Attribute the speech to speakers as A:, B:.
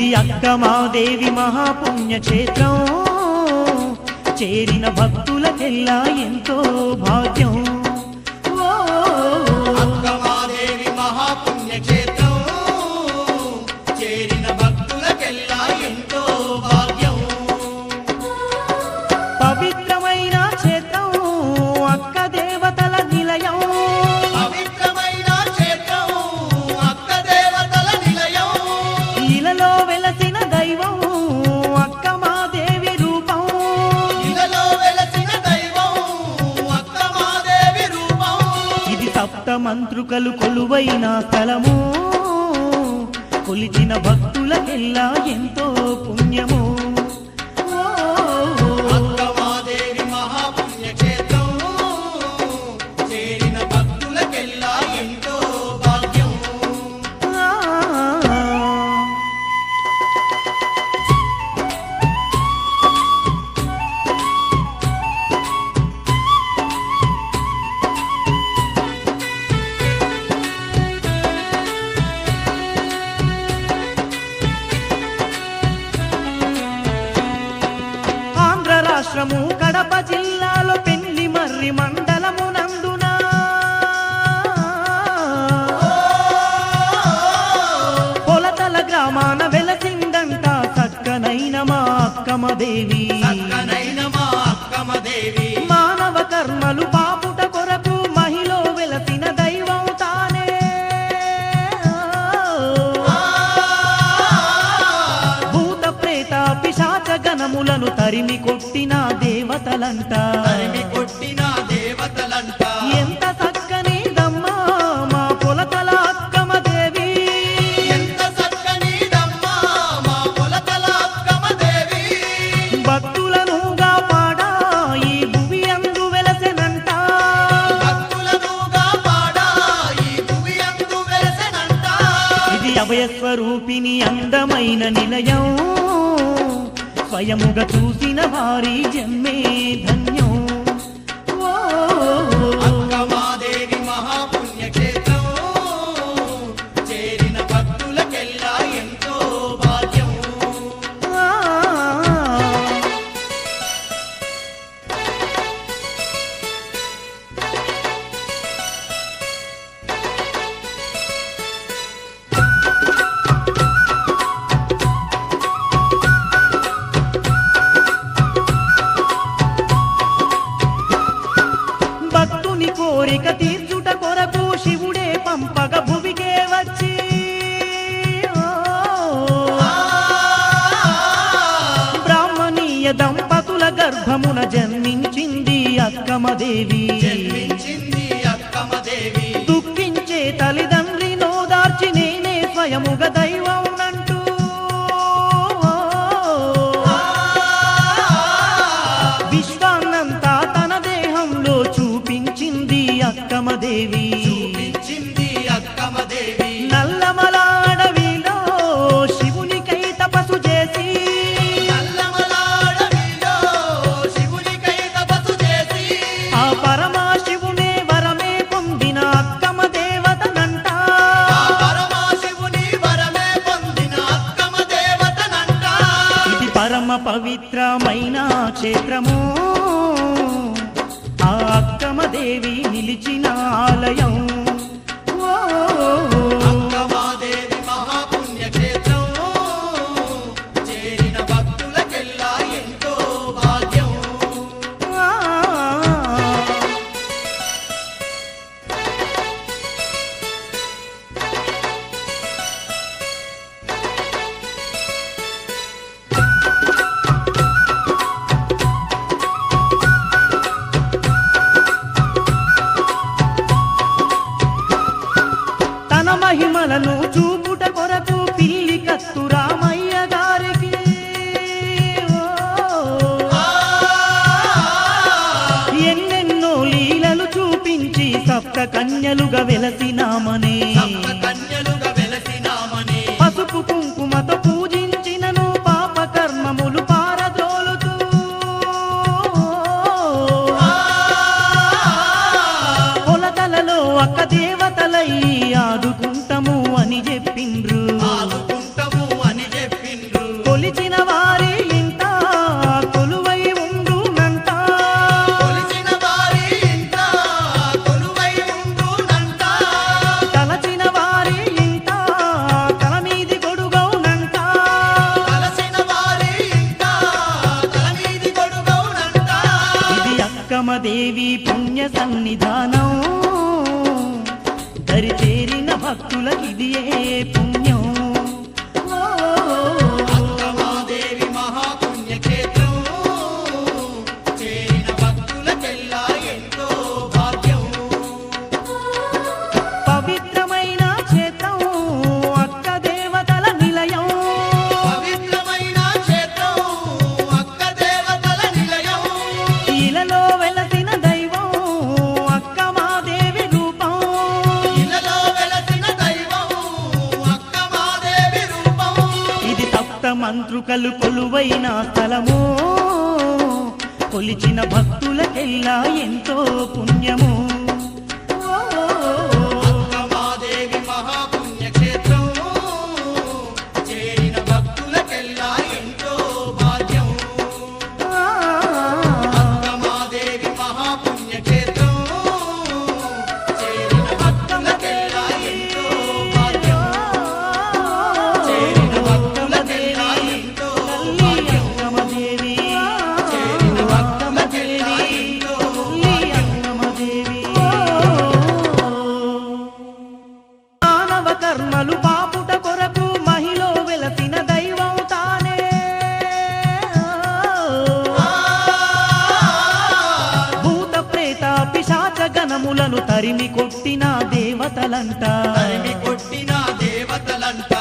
A: ఇది అక్కమాదేవి మహాపుణ్యక్షేత్రం, చేరిన భక్తులకెల్లా ఎంతో భాగ్యం.
B: అక్కమాదేవి మహాపుణ్యక్షేత్రం, చేరిన భక్తులకెల్లా ఎంతో భాగ్యం.
A: పవిత్రమైన క్షేత్రం అక్క దేవతల నిలయం,
B: పవిత్రమైన క్షేత్రం అక్క దేవతల నిలయం.
A: ఇలలో వెలసిన దైవం అక్కమాదేవి రూపం,
B: ఇలలో వెలసిన దైవం అక్కమాదేవి రూపం.
A: ఇది సప్త మంత్రుకలు కొలువైన స్థలము, కొలిచిన భక్తులకెల్లా ఎంతో పుణ్యము.
B: అక్కమాదేవి మహాపుణ్యక్షేత్రం, చేరిన భక్తులకెల్లా ఎంతో భాగ్యం.
A: ఆంధ్ర రాష్ట్రము కడప జిల్లాలో పెళ్లిమర్రి మండలము నందున పొలతల గ్రామాన వెలసిందంట చక్కనైన మా అక్కమదేవి.
B: చక్కనైన మా అక్కమదేవి,
A: మానవ కర్మలు పాపుట కొరకు మహిలో వెలసిన దైవం తానే. భూత ప్రేత పిశాచ గణములను తరిమి కొట్టిన దేవతలంట,
B: తరిమి కొట్టిన దేవతలంట.
A: ఎంత చక్కనిదమ్మా మా పొలతల అక్కమదేవి.
B: ఎంత చక్కనిదమ్మా మా పొలతల అక్కమదేవి.
A: భక్తులనుగా పాడా ఈ భువి అందు వెలసెనంట,
B: భక్తులనుగా పాడా ఈ భువి అందు వెలసెనంట.
A: ఇది అభయస్వరూపిణి అందమైన నిలయం, స్వయముగా చూసిన వారి జన్మే ధన్యం.
B: అక్కమాదేవి మహాపుణ్యక్షేత్రం, చేరిన భక్తులకెల్లా ఎంతో భాగ్యం.
A: భక్తుని కోరిక తీర్చుట కొరకు శివుడే పంపగ భువికే వచ్చి బ్రాహ్మణీయ దంపతుల గర్భమున జన్మించింది అక్కమదేవి.
B: జన్మించింది అక్కమదేవి,
A: దుఃఖించే తల్లిదండ్రి నోదార్చి నేనే స్వయముగా దైవం నంటూ విశ్వాన్నంతా తన దేహంలో చూపించింది అక్కమదేవి.
B: చూపించింది అక్కమదేవి.
A: నల్లమల అడవిలో శివునికై తపస్సు చేసి
B: నల్లమలాడవిలో శివునికై తపస్సు చేసి,
A: ఆ పరమశివునే వరమే పొందిన అక్కమ దేవతనంట.
B: ఆ పరమశివుని వరమే పొందిన అక్కమదేవతనంట.
A: ఇది పరమ పవిత్రమైన క్షేత్రము, ఆ అక్కమదేవి నిలిచిన ఆలయం.
B: అక్కమాదేవి మహాపుణ్యక్షేత్రం, చేరిన భక్తులకెల్లా ఎంతో భాగ్యం.
A: తన మహిమలను చూపుట కొరకు పిల్లి కత్తు రామయ్య గారికి ఎన్నెన్నో లీలలు చూపించి సప్త కన్యలుగా వెలసినామనే.
B: సప్త కన్యలుగా వెలసినామని,
A: పసుపు కుంకుమతో పూజించినను పాప కర్మములు పారదోలుతూ పొలతలలో అక్క దేవతలై ఆదుకుంటము అని చెప్పిండ్రు.
B: ఆదుకుంటము అని చెప్పిండ్రు.
A: దేవి పుణ్య సన్నిధానం దరి చేరిన భక్తులకిదియే పుణ్యం.
B: అంకమాదేవి మహాపుణ్యక్షేత్రం చేరిన భక్తులకెల్లా ఎంతో భాగ్యం.
A: పవిత్రమైన క్షేత్రం అక్క దేవతల నిలయం.
B: పవిత్రమైన క్షేత్రం అక్క దేవతల నిలయం.
A: ఇలలో వెలసిన దైవం అక్క మాదేవి రూపం.
B: ఇలలో వెలసిన దైవం అక్క మాదేవి రూపం.
A: ఇది సప్త మంత్రుకలు కొలువైన స్థలము కొలిచిన భక్తులకెల్లా ఎంతో పుణ్యము.
B: అంకమాదేవి మహాపుణ్యక్షేత్రం చేరిన భక్తులకెల్లా ఎంతో భాగ్యం. అంకమాదేవి మహాపుణ్యక్షేత్రం చేరిన భక్తులకెల్లా ఎంతో భాగ్యం. చేరిన భక్తులకెల్లా ఎంతో భాగ్యం.
A: అంగమదేవి
B: చేరిన భక్తులకెల్లా ఎంతో
A: అంగమదేవి మానవ కర్మలు పాపుట కొరకు మహిలో వెలసిన దైవం తానే. భూత ప్రేత పిశాచ గణములను తరిమి కొట్టిన దేవతలంట.
B: తరిమి కొట్టిన దేవతలంట.